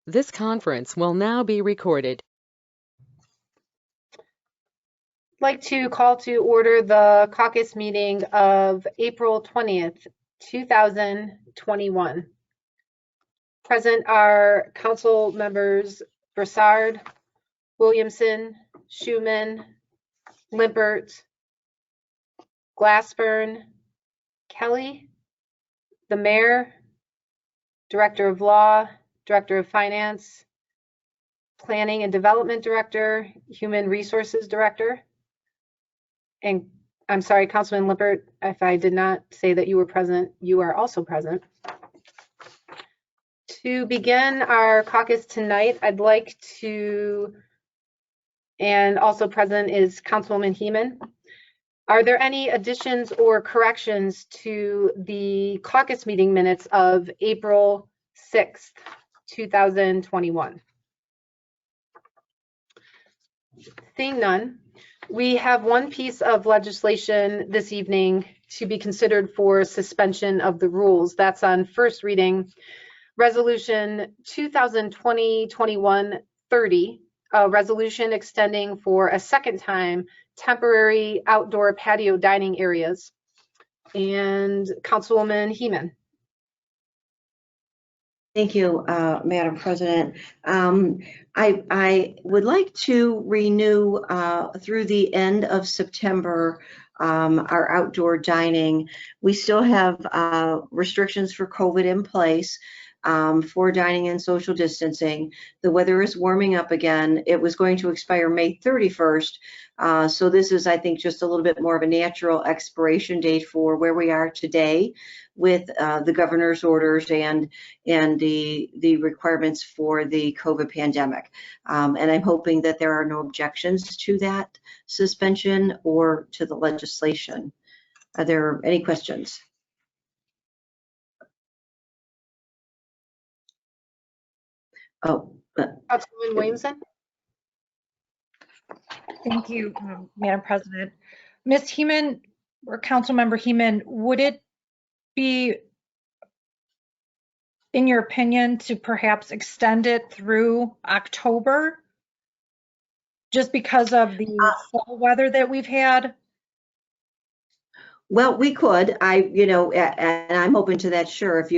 This conference will now be recorded. I'd like to call to order the caucus meeting of April 20th, 2021. Present are council members Broussard, Williamson, Schuman, Limpert, Glassburn, Kelly, the mayor, director of law, director of finance, planning and development director, human resources director. And I'm sorry, Councilman Lippert, if I did not say that you were present, you are also present. To begin our caucus tonight, I'd like to, and also present is Councilwoman Heeman. Are there any additions or corrections to the caucus meeting minutes of April 6th, 2021? Seeing none, we have one piece of legislation this evening to be considered for suspension of the rules. That's on first reading, Resolution 2020-21-30, a resolution extending for a second time temporary outdoor patio dining areas. And Councilwoman Heeman. Thank you, Madam President. I would like to renew through the end of September our outdoor dining. We still have restrictions for COVID in place for dining and social distancing. The weather is warming up again. It was going to expire May 31st. So this is, I think, just a little bit more of a natural expiration date for where we are today with the governor's orders and the requirements for the COVID pandemic. And I'm hoping that there are no objections to that suspension or to the legislation. Are there any questions? Councilwoman Williamson. Thank you, Madam President. Ms. Heeman, or Councilmember Heeman, would it be, in your opinion, to perhaps extend it through October, just because of the fall weather that we've had? Well, we could. And I'm open to that. Sure, if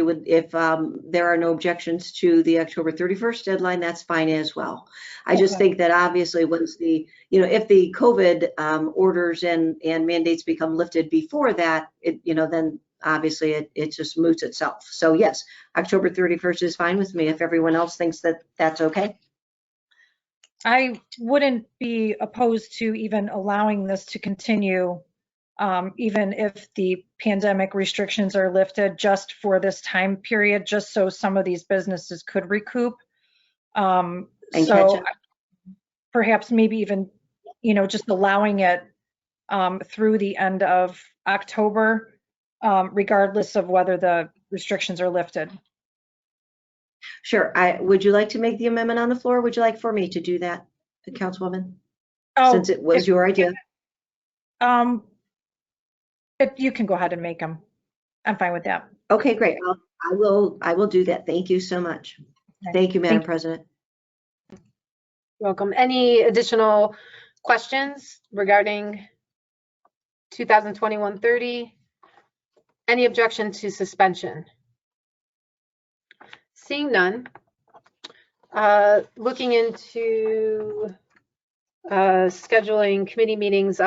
there are no objections to the October 31st deadline, that's fine as well. I just think that obviously once if the COVID orders and mandates become lifted before that, then obviously it just moots itself. So yes, October 31st is fine with me if everyone else thinks that that's okay. I wouldn't be opposed to even allowing this to continue, even if the pandemic restrictions are lifted just for this time period, just so some of these businesses could recoup. So perhaps maybe even, just allowing it through the end of October, regardless of whether the restrictions are lifted. Sure. Would you like to make the amendment on the floor? Would you like for me to do that, Councilwoman? Since it was your idea. You can go ahead and make them. I'm fine with that. Okay, great. I will do that. Thank you so much. Okay. Thank you, Madam President. Welcome. Any additional questions regarding 2021-30? Any objection to suspension? Seeing none, looking into scheduling committee meetings,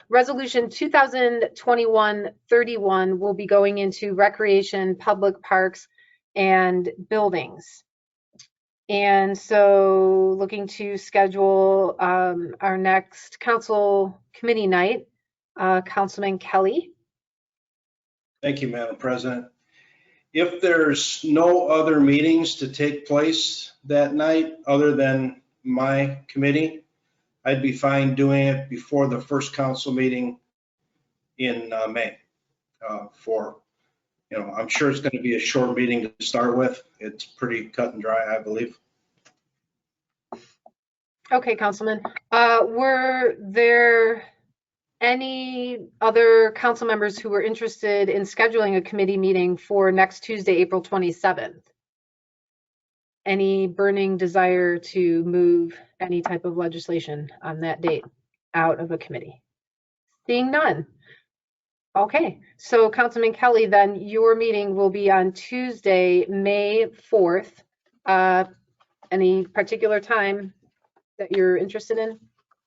Resolution 2021-31 will be going into recreation, public parks, and buildings. And so looking to schedule our next council committee night, Councilman Kelly. Thank you, Madam President. If there's no other meetings to take place that night other than my committee, I'd be fine doing it before the first council meeting in May. I'm sure it's going to be a short meeting to start with. It's pretty cut and dry, I believe. Okay, Councilman. Were there any other council members who were interested in scheduling a committee meeting for next Tuesday, April 27th? any burning desire to move any type of legislation on that date out of a committee? Seeing none. Okay, so Councilman Kelly, then your meeting will be on Tuesday, May 4th. Any particular time that you're interested in?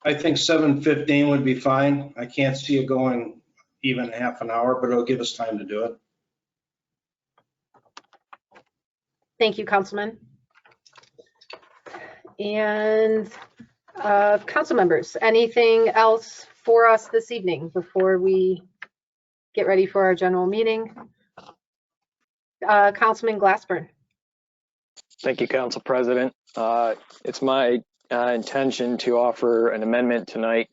I think 7:15 would be fine. I can't see it going even half an hour, but it'll give us time to do it. Thank you, Councilman. And council members, anything else for us this evening before we get ready for our general meeting? Councilman Glassburn. Thank you, Council President. It's my intention to offer an amendment tonight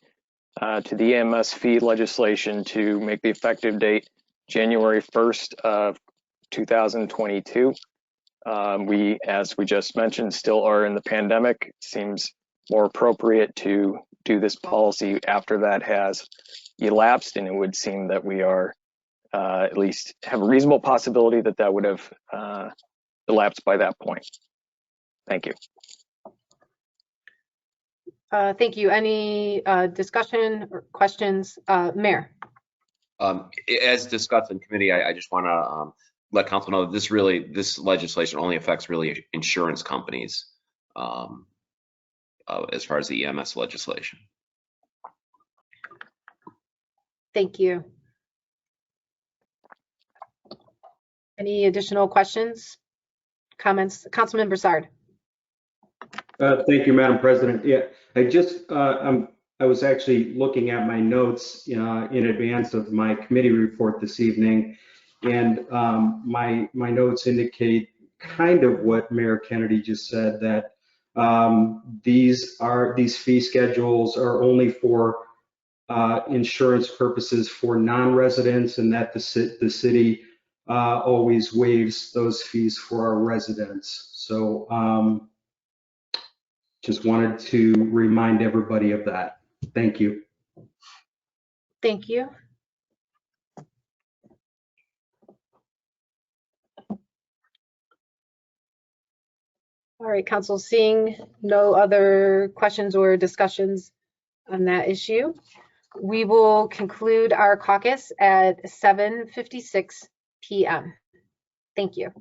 to the EMS fee legislation to make the effective date January 1st of 2022. We, as we just mentioned, still are in the pandemic. It seems more appropriate to do this policy after that has elapsed, and it would seem that we are at least have a reasonable possibility that that would have elapsed by that point. Thank you. Thank you. Any discussion or questions? Mayor. As discussed in committee, I just want to let council know that this legislation only affects really insurance companies as far as the EMS legislation. Thank you. Any additional questions, comments? Councilman Broussard. Thank you, Madam President. Yeah, I was actually looking at my notes in advance of my committee report this evening, and my notes indicate kind of what Mayor Kennedy just said, that these fee schedules are only for insurance purposes for non-residents, and that the city always waives those fees for our residents. So just wanted to remind everybody of that. Thank you. Thank you. All right, council, seeing no other questions or discussions on that issue, we will conclude our caucus at 7:56 p.m. Thank you.